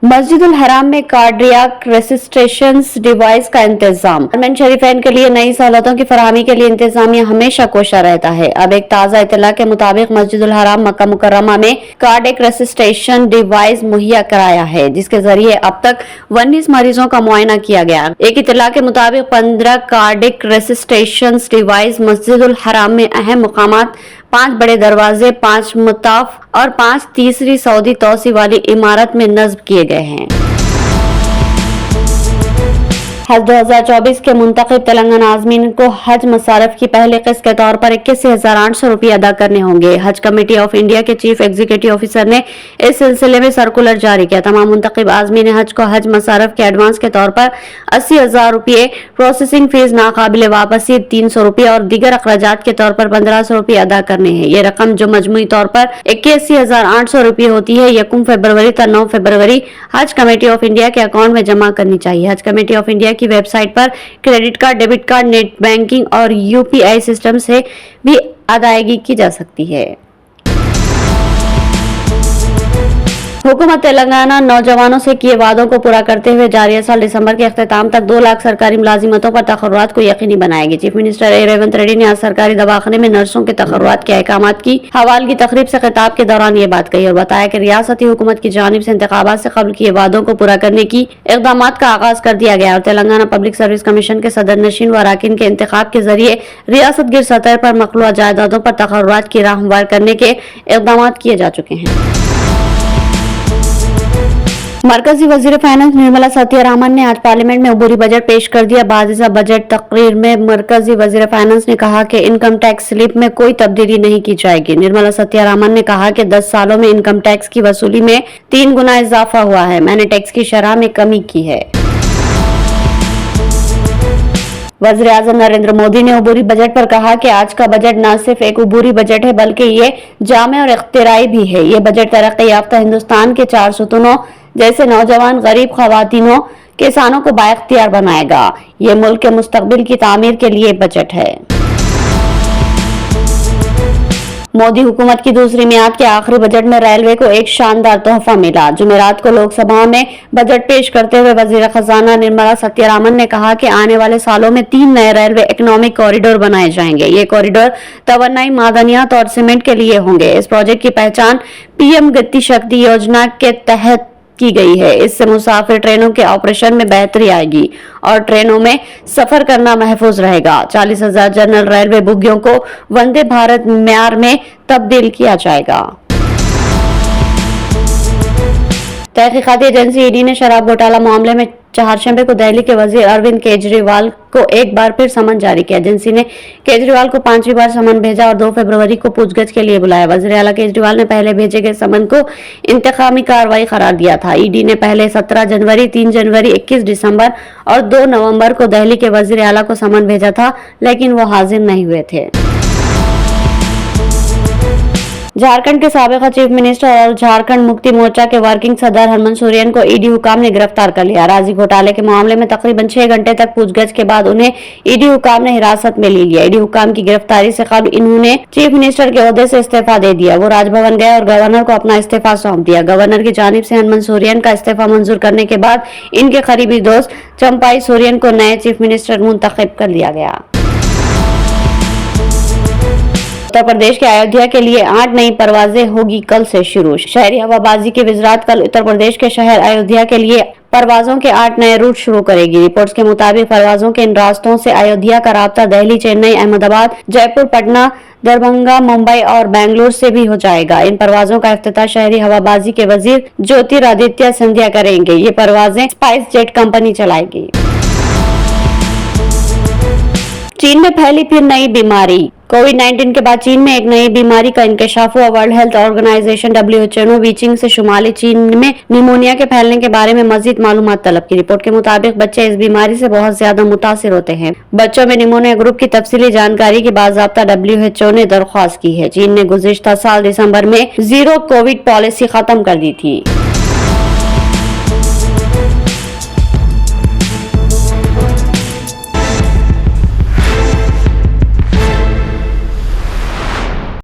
मस्जिद उल हराम में कार्डियक रेसिस्टेशंस डिवाइस का इंतजाम। हरमैन शरीफैन के लिए नई सहूलतों की फराहमी के लिए इंतजामिया हमेशा कोशा रहता है। अब एक ताज़ा इत्तला के मुताबिक मस्जिद उल हराम मक्का मुकर्रमा में कार्डियक रेसिस्टेशन डिवाइस मुहैया कराया है, जिसके जरिए अब तक 19 मरीजों का मुआयना किया गया। एक इत्तला के मुताबिक 15 कार्डियक रेसिस्टेशन डिवाइस मस्जिद उल हराम में अहम मुकामात, 5 बड़े दरवाजे, 5 मुताफ और 5 तीसरी सऊदी तौसी वाली इमारत में नस्ब किए गए हैं। हज 2024 के मुंतखब तेलंगाना आज़मीन को हज मसारफ की पहली किस्त के तौर पर 81,800 रुपये अदा करने होंगे। हज कमेटी ऑफ इंडिया के चीफ एग्जीक्यूटिव ऑफिसर ने इस सिलसिले में सर्कुलर जारी किया। तमाम मुंतखब आज़मीन हज को हज मसारफ के एडवांस के तौर पर 80,000 रुपये, प्रोसेसिंग फीस नाकाबिल वापसी 300 रुपये और दीगर अखराजात के तौर पर 1500 रुपये अदा करने हैं। ये रकम जो मजमूई तौर पर 81,800 रुपये होती है, 1 फरवरी ta 9 फरवरी हज कमेटी ऑफ इंडिया के अकाउंट में जमा करनी चाहिए। हज कमेटी ऑफ इंडिया की वेबसाइट पर credit card, debit card, net banking और यूपीआई सिस्टम से भी अदायगी की जा सकती है। हुकूमत तेलंगाना नौजवानों से किए वादों को पूरा करते हुए जारी साल दिसंबर के अख्ताम तक 2 लाख सरकारी मुलाजिमतों पर तकर्रुरात को यकीनी बनाएगी। चीफ मिनिस्टर रेवंत रेड्डी ने आज सरकारी दवाखाने में नर्सों के तकर्रुरात के अहकामात की हवालगी तकरीब से खिताब के दौरान ये बात कही और बताया कि रियासती हुकूमत की जानिब से इंतखाबात से कबल किए वादों को पूरा करने की इक़दामात का आगाज कर दिया गया और तेलंगाना पब्लिक सर्विस कमीशन के सदर नशीन व अराकीन के इंतखाब के जरिए रियासत गिर सतह पर मखलूआ जायदादों पर तकर्रुरात की राह हमवार करने के इक़दामात किए जा चुके हैं। मरकजी वजीर फाइनेंस निर्मला सीतारमण ने आज पार्लियामेंट में अबूरी बजट पेश कर दिया। बाज़ बजट तकरीर में मरकजी वजीर फाइनेंस ने कहा कि इनकम टैक्स स्लिप में कोई तब्दीली नहीं की जाएगी। निर्मला सीतारमण ने कहा कि 10 सालों में इनकम टैक्स की वसूली में 3 गुना इजाफा हुआ है। मैंने टैक्स की शरह में कमी की है। वज़ीर-ए-आज़म नरेंद्र मोदी ने अबूरी बजट पर कहा कि आज का बजट न सिर्फ एक अबूरी बजट है बल्कि ये जामे और इख्तिराई भी है। ये बजट तरक्की याफ्ता हिंदुस्तान के 4 सुतूनों जैसे नौजवान, गरीब, खवातीनों, किसानों को बाइख्तियार बनाएगा। ये मुल्क के मुस्तकबिल की तामीर के लिए बजट है। मोदी हुकूमत की दूसरी मियाद के आखिरी बजट में रेलवे को एक शानदार तोहफा मिला। जुमेरात को लोकसभा में बजट पेश करते हुए वजीर खजाना निर्मला सीतारमण ने कहा कि आने वाले सालों में 3 नए रेलवे इकोनॉमिक कॉरिडोर बनाए जाएंगे। ये कॉरिडोर तवन्नाई, मादनियात और सीमेंट के लिए होंगे। इस प्रोजेक्ट की पहचान पीएम गति शक्ति योजना के तहत की गई है। इससे मुसाफिर ट्रेनों के ऑपरेशन में बेहतरी आएगी और ट्रेनों में सफर करना महफूज रहेगा। 40,000 जनरल रेलवे बोगियों को वंदे भारत म्यार में तब्दील किया जाएगा। तहकीकाती एजेंसी ईडी ने शराब घोटाला मामले में चारशंबे को दिल्ली के वजीर अरविंद केजरीवाल को एक बार फिर समन जारी किया। एजेंसी ने केजरीवाल को 5वीं बार समन भेजा और 2 फरवरी को पूछगछ के लिए बुलाया। वजीर आला केजरीवाल ने पहले भेजे गए समन को इंतकामी कार्रवाई करार दिया था। ईडी ने पहले 17 जनवरी, 3 जनवरी, 21 दिसंबर और 2 नवंबर को दिल्ली के वजीर आला को समन भेजा था, लेकिन वो हाजिर नहीं हुए थे। झारखंड के साबिक चीफ मिनिस्टर और झारखंड मुक्ति मोर्चा के वर्किंग सदर हेमंत सोरेन को ईडी हुकाम ने गिरफ्तार कर लिया। राजी घोटाले के मामले में तकरीबन 6 घंटे तक पूछगछ के बाद उन्हें ईडी हुकाम ने हिरासत में ले लिया। ईडी हुकाम की गिरफ्तारी से कबल इन्होंने चीफ मिनिस्टर के ओहदे से इस्तीफा दे दिया। वो राजभवन गए और गवर्नर को अपना इस्तीफा सौंप दिया। गवर्नर की जानिब से हेमंत सोरेन का इस्तीफा मंजूर करने के बाद इनके करीबी दोस्त चंपाई सोरेन को नए चीफ मिनिस्टर मुंतखब कर लिया गया। उत्तर प्रदेश के अयोध्या के लिए 8 नई परवाजें होगी कल से शुरू। शहरी हवाबाजी की वज़ारत कल उत्तर प्रदेश के शहर अयोध्या के लिए परवाजों के 8 नए रूट शुरू करेगी। रिपोर्ट्स के मुताबिक परवाजों के इन रास्तों से अयोध्या का राब्ता दिल्ली, चेन्नई, अहमदाबाद, जयपुर, पटना, दरभंगा, मुंबई और बेंगलुरु से भी हो जाएगा। इन परवाजों का इफ्तिताह शहरी हवाबाजी के वजीर ज्योतिरादित्य सिंधिया करेंगे। ये परवाजें स्पाइस जेट कंपनी चलाएगी। चीन में फैली फिर नई बीमारी। कोविड-19 के बाद चीन में एक नई बीमारी का इंकशाफ हुआ। वर्ल्ड हेल्थ ऑर्गेनाइजेशन WHO ने बीजिंग से शुमाली चीन में निमोनिया के फैलने के बारे में मजीद मालूमात तलब की। रिपोर्ट के मुताबिक बच्चे इस बीमारी से बहुत ज्यादा मुतासिर होते हैं। बच्चों में निमोनिया ग्रुप की तफसीली जानकारी की बाज़ाब्ता WHO ने दरख्वास्त की है। चीन ने गुज़िश्ता साल दिसंबर में 0 कोविड पॉलिसी खत्म कर दी थी।